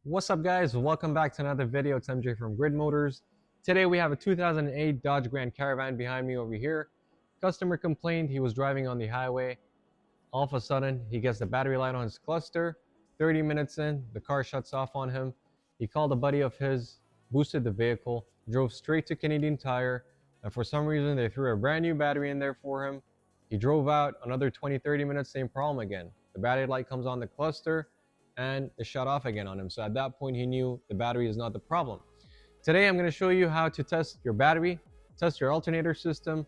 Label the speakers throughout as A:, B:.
A: What's up guys, welcome back to another video. It's MJ from Grid Motors. Today we have a 2008 Dodge Grand Caravan behind me over here. Customer complained he was driving on the highway. All of a sudden he gets the battery light on his cluster. 30 minutes in, the car shuts off on him. He called a buddy of his, boosted the vehicle, drove straight to Canadian Tire, and for some reason they threw a brand new battery in there for him. He drove out another 20-30 minutes, same problem again. The battery light comes on the cluster and it shut off again on him. So at that point he knew the battery is not the problem. Today I'm going to show you how to test your battery, test your alternator system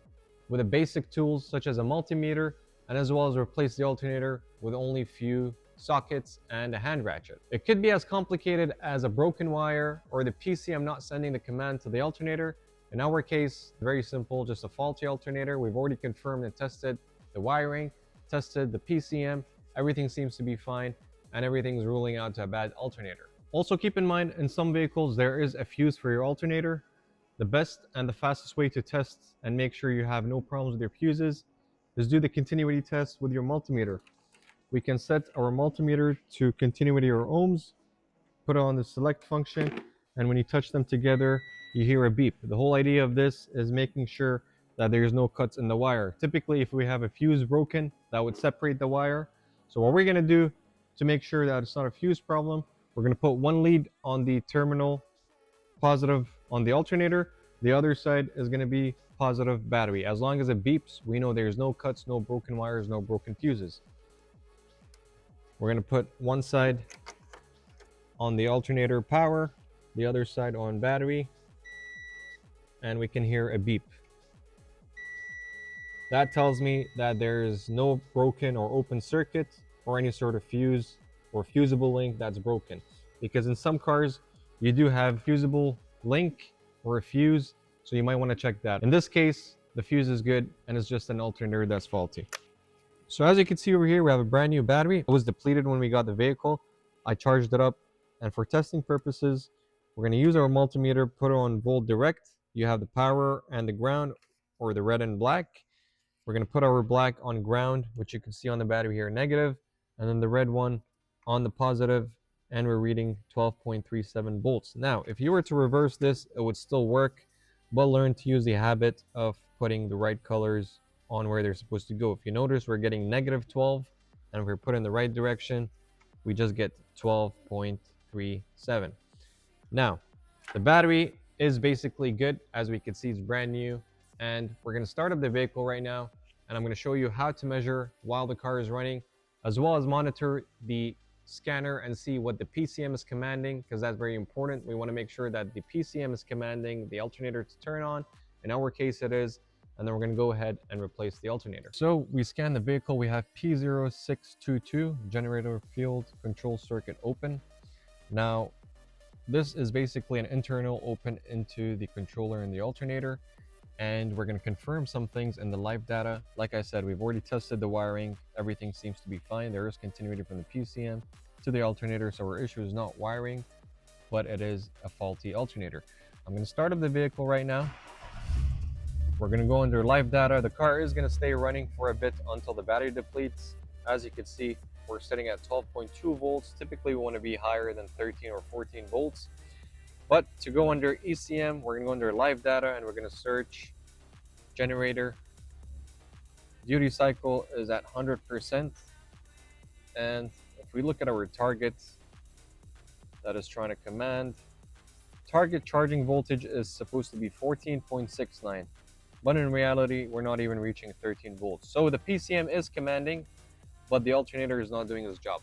A: with the basic tools such as a multimeter, and as well as replace the alternator with only few sockets and a hand ratchet. It could be as complicated as a broken wire or the PCM not sending the command to the alternator. In our case, very simple, just a faulty alternator. We've already confirmed and tested the wiring, tested the PCM, everything seems to be fine, and everything's ruling out to a bad alternator. Also keep in mind, in some vehicles there is a fuse for your alternator. The best and the fastest way to test and make sure you have no problems with your fuses is do the continuity test with your multimeter. We can set our multimeter to continuity or ohms, put it on the select function, and when you touch them together you hear a beep. The whole idea of this is making sure that there's no cuts in the wire. Typically if we have a fuse broken, that would separate the wire. So what we're going to do to make sure that it's not a fuse problem, we're going to put one lead on the terminal positive on the alternator. The other side is going to be positive battery. As long as it beeps, we know there's no cuts, no broken wires, no broken fuses. We're going to put one side on the alternator power, the other side on battery, and we can hear a beep. That tells me that there is no broken or open circuit or any sort of fuse or fusible link that's broken, because in some cars you do have fusible link or a fuse, so you might want to check that. In this case the fuse is good and it's just an alternator that's faulty. So as you can see over here, we have a brand new battery. It was depleted when we got the vehicle. I charged it up, and for testing purposes we're going to use our multimeter, put it on volt direct. You have the power and the ground, or the red and black. We're going to put our black on ground, which you can see on the battery here, negative, and then the red one on the positive, and we're reading 12.37 volts. Now, if you were to reverse this, it would still work, but learn to use the habit of putting the right colors on where they're supposed to go. If you notice, we're getting negative 12, and if we're put in the right direction, we just get 12.37. Now, the battery is basically good. As we can see, it's brand new, and we're going to start up the vehicle right now, and I'm going to show you how to measure while the car is running, as well as monitor the scanner and see what the PCM is commanding, because that's very important. We want to make sure that the PCM is commanding the alternator to turn on. In our case it is, and then we're going to go ahead and replace the alternator. So we scan the vehicle. We have P0622 generator field control circuit open. Now this is basically an internal open into the controller and the alternator, and we're going to confirm some things in the live data. Like I said, we've already tested the wiring. Everything seems to be fine. There is continuity from the PCM to the alternator, so our issue is not wiring, but it is a faulty alternator. I'm going to start up the vehicle right now. We're going to go under live data. The car is going to stay running for a bit until the battery depletes. As you can see, we're sitting at 12.2 volts. Typically we want to be higher than 13 or 14 volts. But to go under ECM, we're going to go under live data, and we're going to search generator. Duty cycle is at 100%. And if we look at our targets, that is trying to command, target charging voltage is supposed to be 14.69. But in reality, we're not even reaching 13 volts. So the PCM is commanding, but the alternator is not doing its job.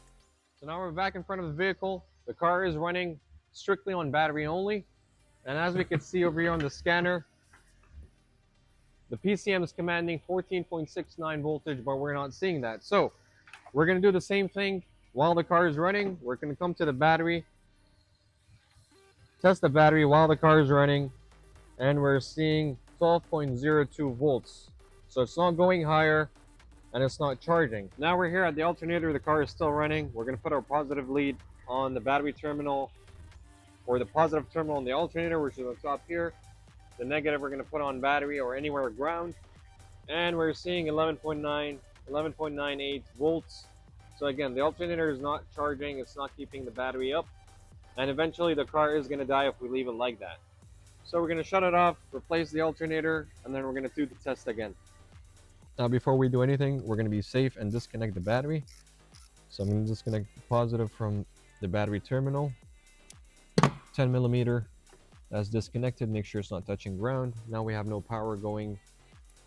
A: So now we're back in front of the vehicle. The car is running strictly on battery only, and as we can see over here on the scanner, the PCM is commanding 14.69 voltage, but we're not seeing that. So we're going to do the same thing while the car is running. We're going to come to the battery, test the battery while the car is running, and we're seeing 12.02 volts. So it's not going higher and it's not charging. Now we're here at the alternator. The car is still running. We're going to put our positive lead on the battery terminal, or the positive terminal on the alternator, which is on top here. The negative we're going to put on battery or anywhere ground. And we're seeing 11.98 volts. So again, the alternator is not charging. It's not keeping the battery up. And eventually the car is going to die if we leave it like that. So we're going to shut it off, replace the alternator, and then we're going to do the test again. Now before we do anything, we're going to be safe and disconnect the battery. So I'm going to disconnect the positive from the battery terminal. 10 millimeter, that's disconnected. Make sure it's not touching ground. Now we have no power going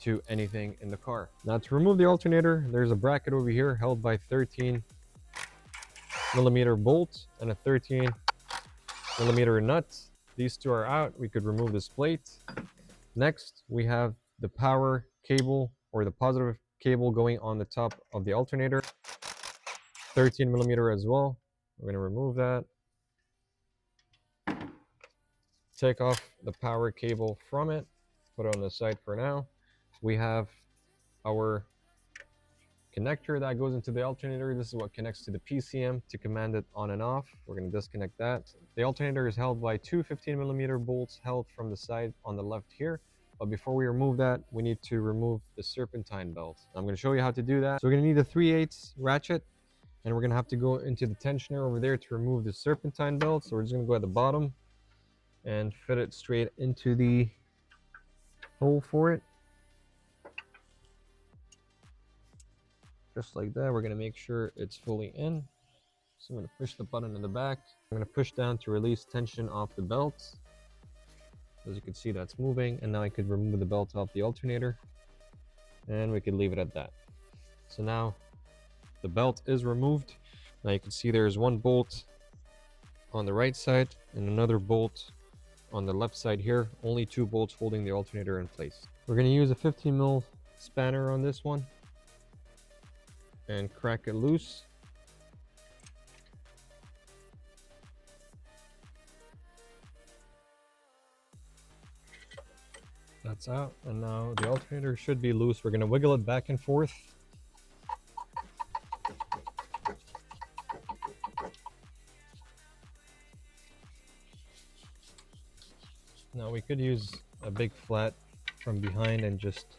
A: to anything in the car. Now to remove the alternator, there's a bracket over here held by 13 millimeter bolt and a 13 millimeter nut. These two are out. We could remove this plate. Next, we have the power cable, or the positive cable, going on the top of the alternator. 13 millimeter as well. We're going to remove that. Take off the power cable from it. Put it on the side for now. We have our connector that goes into the alternator. This is what connects to the PCM to command it on and off. We're going to disconnect that. The alternator is held by two 15 millimeter bolts held from the side on the left here. But before we remove that, we need to remove the serpentine belt. I'm going to show you how to do that. So we're going to need a 3/8 ratchet, and we're going to have to go into the tensioner over there to remove the serpentine belt. So we're just going to go at the bottom and fit it straight into the hole for it. Just like that. We're going to make sure it's fully in. So I'm going to push the button in the back. I'm going to push down to release tension off the belt. As you can see, that's moving, and now I could remove the belt off the alternator, and we could leave it at that. So now the belt is removed. Now you can see there's one bolt on the right side and another bolt on the left side here. Only two bolts holding the alternator in place. We're going to use a 15 mil spanner on this one and crack it loose. That's out, and now the alternator should be loose. We're going to wiggle it back and forth. Now we could use a big flat from behind and just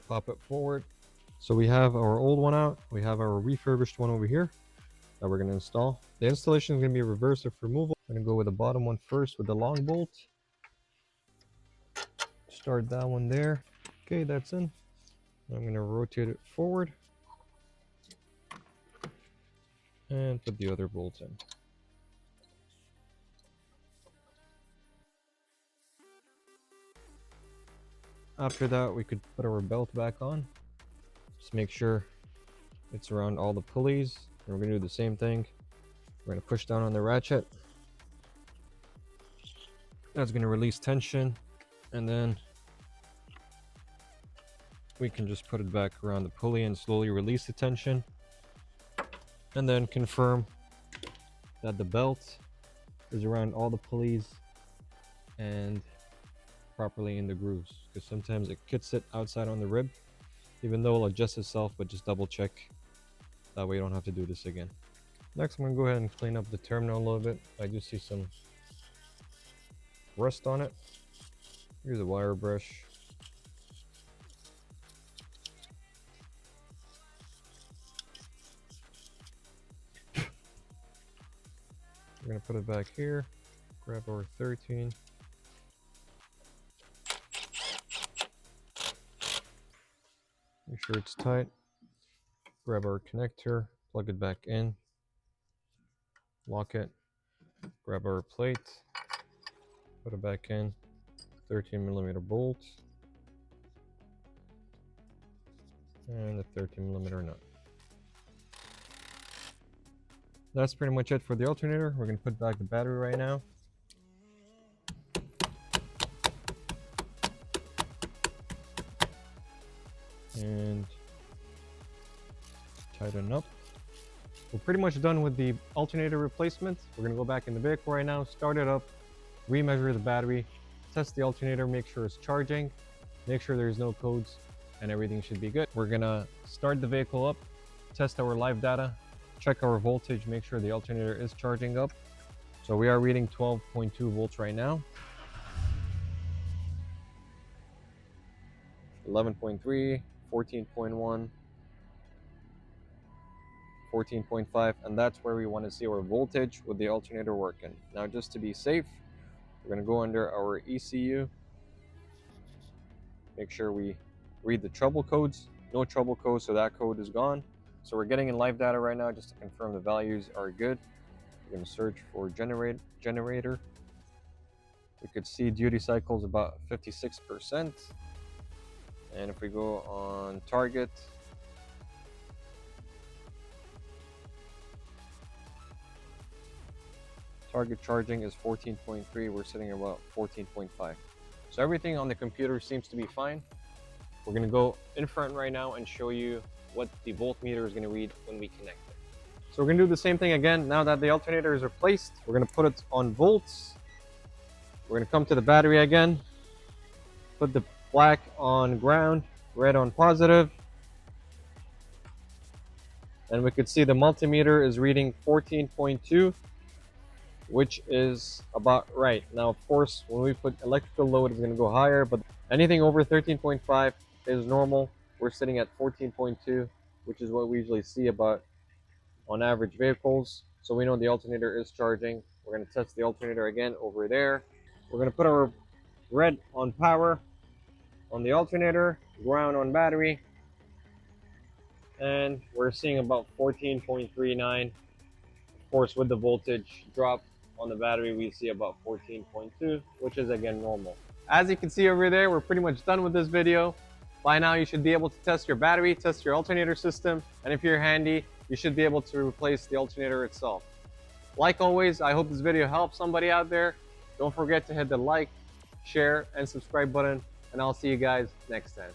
A: pop it forward. So we have our old one out. We have our refurbished one over here that we're going to install. The installation is going to be reverse of removal. I'm going to go with the bottom one first with the long bolt. Start that one there. Okay, that's in. I'm going to rotate it forward and put the other bolts in. After that, we could put our belt back on. Just make sure it's around all the pulleys. And we're going to do the same thing. We're going to push down on the ratchet. That's going to release tension, and then we can just put it back around the pulley and slowly release the tension, and then confirm that the belt is around all the pulleys and properly in the grooves, because sometimes it kits it outside on the rib, even though it'll adjust itself, but just double check. That way you don't have to do this again. Next, I'm going to go ahead and clean up the terminal a little bit. I do see some rust on it. Here's a wire brush. We're going to put it back here, grab our 13. Make sure it's tight. Grab our connector, plug it back in, lock it, grab our plate, put it back in, 13 millimeter bolt, and the 13 millimeter nut. That's pretty much it for the alternator. We're going to put back the battery right now. And tighten up. We're pretty much done with the alternator replacement. We're going to go back in the vehicle right now, start it up, remeasure the battery, test the alternator, make sure it's charging, make sure there's no codes, and everything should be good. We're gonna start the vehicle up, test our live data, check our voltage, make sure the alternator is charging up. So we are reading 12.2 volts right now. 11.3, 14.1, 14.5, and that's where we want to see our voltage with the alternator working. Now, just to be safe, we're going to go under our ECU, make sure we read the trouble codes. No trouble codes, so that code is gone. So we're getting in live data right now just to confirm the values are good. We're going to search for generator. We could see duty cycles about 56%. And if we go on target, target charging is 14.3. We're sitting at about 14.5. So everything on the computer seems to be fine. We're going to go in front right now and show you what the voltmeter is going to read when we connect it. So we're going to do the same thing again. Now that the alternator is replaced, we're going to put it on volts. We're going to come to the battery again, put the black on ground, red on positive, and we could see the multimeter is reading 14.2, which is about right. Now, of course, when we put electrical load, it's going to go higher, but anything over 13.5 is normal. We're sitting at 14.2, which is what we usually see about on average vehicles. So we know the alternator is charging. We're going to test the alternator again over there. We're going to put our red on power on the alternator, ground on battery, and we're seeing about 14.39. Of course, with the voltage drop on the battery, we see about 14.2, which is again normal. As you can see over there, we're pretty much done with this video. By now, you should be able to test your battery, test your alternator system, and if you're handy, you should be able to replace the alternator itself. Like always, I hope this video helps somebody out there. Don't forget to hit the like, share, and subscribe button, and I'll see you guys next time.